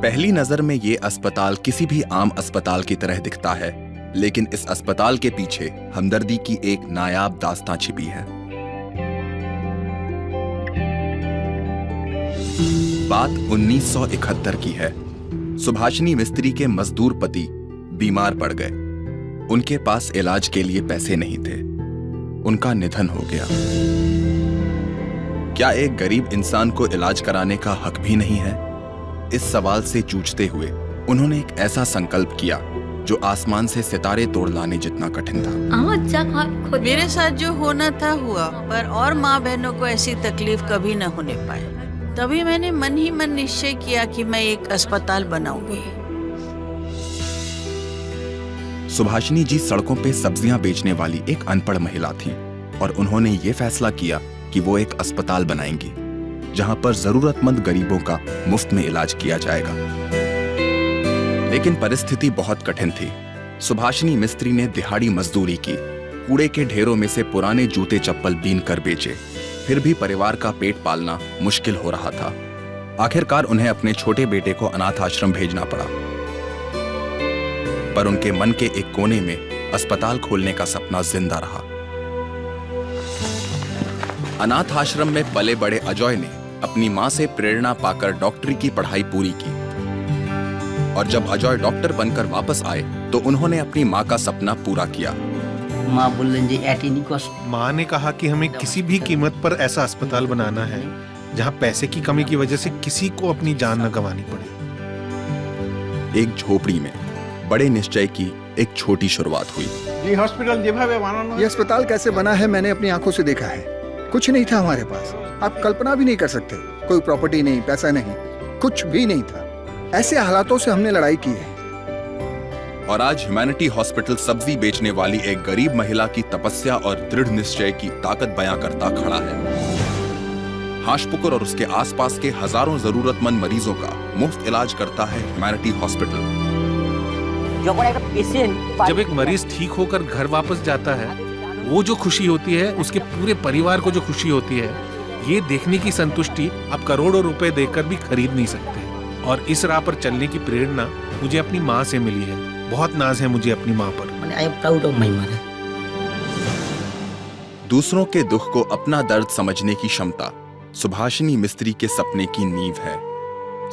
पहली नजर में ये अस्पताल किसी भी आम अस्पताल की तरह दिखता है, लेकिन इस अस्पताल के पीछे हमदर्दी की एक नायाब दास्तां छिपी है। बात 1971 की है। सुभाषिनी मिस्त्री के मजदूर पति बीमार पड़ गए। उनके पास इलाज के लिए पैसे नहीं थे। उनका निधन हो गया। क्या एक गरीब इंसान को इलाज कराने का हक भी नहीं है? इस सवाल से जूझते हुए उन्होंने एक ऐसा संकल्प किया जो आसमान से सितारे तोड़ लाने जितना कठिन था। मेरे साथ जो होना था हुआ, पर और माँ बहनों को ऐसी तकलीफ कभी न होने पाए। तभी मैंने मन ही मन निश्चय किया कि मैं एक अस्पताल बनाऊंगी। सुभाषिनी जी सड़कों पे सब्जियां बेचने वाली एक अनपढ़ महिला थी और उन्होंने ये फैसला किया कि वो एक अस्पताल बनाएंगी जहां पर जरूरतमंद गरीबों का मुफ्त में इलाज किया जाएगा। लेकिन परिस्थिति बहुत कठिन थी। सुभाषिनी मिस्त्री ने दिहाड़ी मजदूरी की, कूड़े के ढेरों में से पुराने जूते चप्पल बीन कर बेचे, फिर भी परिवार का पेट पालना मुश्किल हो रहा था। आखिरकार उन्हें अपने छोटे बेटे को अनाथ आश्रम भेजना पड़ा। पर उनके मन के एक कोने में अस्पताल खोलने का सपना जिंदा रहा। अनाथ आश्रम में पले बड़े अजय ने अपनी मां से प्रेरणा पाकर डॉक्टरी की पढ़ाई पूरी की और जब अजय डॉक्टर बनकर वापस आए तो उन्होंने अपनी मां का सपना पूरा किया। मां ने कहा कि हमें किसी भी कीमत पर ऐसा अस्पताल बनाना है जहां पैसे की कमी की वजह से किसी को अपनी जान न गंवानी पड़े। एक झोपड़ी में बड़े निश्चय की एक छोटी शुरुआत हुई। ये अस्पताल कैसे बना है मैंने अपनी आंखों से देखा है। कुछ नहीं था हमारे पास, आप कल्पना भी नहीं कर सकते। कोई प्रॉपर्टी नहीं, पैसा नहीं, कुछ भी नहीं था। ऐसे हालातों से हमने लड़ाई की है। और आज ह्यूमैनिटी हॉस्पिटल सब्जी बेचने वाली एक गरीब महिला की तपस्या और दृढ़ निश्चय की ताकत बयां करता खड़ा है। हाशपुकुर और उसके आसपास के हजारों जरूरतमंद मरीजों का मुफ्त इलाज करता है ह्यूमैनिटी हॉस्पिटल। जब एक मरीज ठीक होकर घर वापस जाता है, वो जो खुशी होती है, उसके पूरे परिवार को जो खुशी होती है, ये देखने की संतुष्टि आप करोड़ों रुपए देकर भी खरीद नहीं सकते। और इस राह पर चलने की प्रेरणा मुझे अपनी माँ से मिली है। बहुत नाज है मुझे अपनी माँ पर। I am proud of my mother. दूसरों के दुख को अपना दर्द समझने की क्षमता सुभाषिनी मिस्त्री के सपने की नींव है।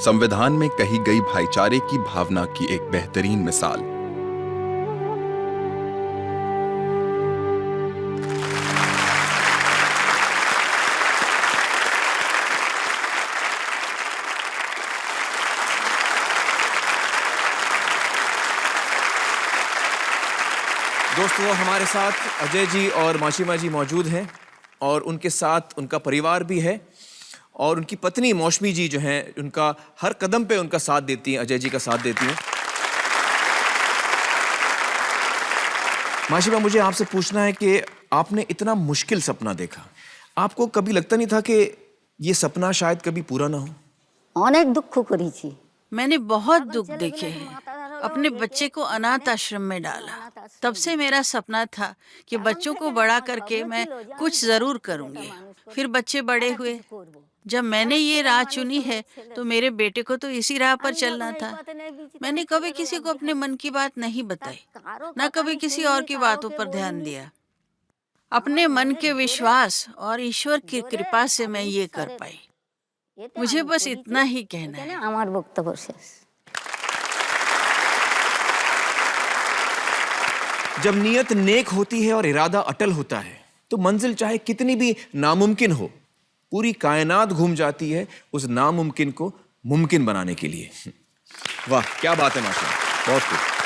संविधान में कही गई भाईचारे की भावना की एक बेहतरीन मिसाल। दोस्तों, हमारे साथ अजय जी और माशिमा जी मौजूद हैं और उनके साथ उनका परिवार भी है और उनकी पत्नी मौसमी जी जो हैं, उनका हर कदम पे उनका साथ देती हैं, अजय जी का साथ देती हैं। माशिमा, मुझे आपसे पूछना है कि आपने इतना मुश्किल सपना देखा, आपको कभी लगता नहीं था कि ये सपना शायद कभी पूरा ना हो? अनेक दुख करी थी। मैंने बहुत दुख देखे हैं। अपने बच्चे को अनाथ आश्रम में डाला। तब से मेरा सपना था कि बच्चों को बड़ा करके मैं कुछ जरूर करूंगी। फिर बच्चे बड़े हुए। जब मैंने ये राह चुनी है तो मेरे बेटे को तो इसी राह पर चलना था। मैंने कभी किसी को अपने मन की बात नहीं बताई, ना कभी किसी और की बातों पर ध्यान दिया। अपने मन के विश्वास और ईश्वर की कृपा से मैं ये कर पाई। मुझे बस इतना ही कहना है। আমার বক্তব্য শেষ। जब नीयत नेक होती है और इरादा अटल होता है तो मंजिल चाहे कितनी भी नामुमकिन हो, पूरी कायनात घूम जाती है उस नामुमकिन को मुमकिन बनाने के लिए। वाह, क्या बात है माशाअल्लाह, बहुत खूब।